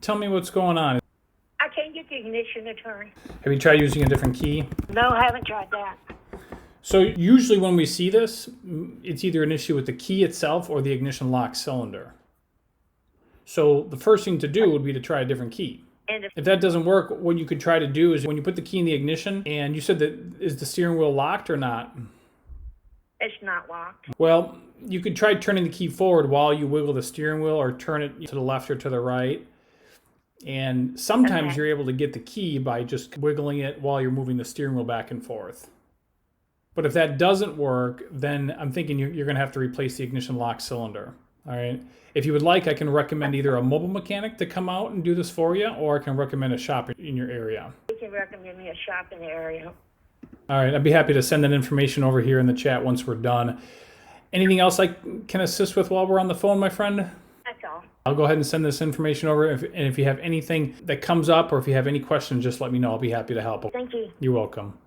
Tell me what's going on. I can't get the ignition to turn. Have you tried using a different key? No, I haven't tried that. So usually when we see this, it's either an issue with the key itself or the ignition lock cylinder. So the first thing to do would be to try a different key. And If that doesn't work, what you could try to do is when you put the key in the ignition, and you said that, is the steering wheel locked or not? it's not locked. Well, you could try turning the key forward while you wiggle the steering wheel, or turn it to the left or to the right. And sometimes Okay. you're able to get the key by just wiggling it while you're moving the steering wheel back and forth. But if that doesn't work, then I'm thinking you're going to have to replace the ignition lock cylinder. All right. If you would like, I can recommend either a mobile mechanic to come out and do this for you, or I can recommend a shop in your area. You can recommend me a shop in the area. All right. I'd be happy to send that information over here in the chat once we're done. Anything else I can assist with while we're on the phone, my friend? That's all. I'll go ahead and send this information over. And if you have anything that comes up, or if you have any questions, just let me know. I'll be happy to help. Thank you. You're welcome.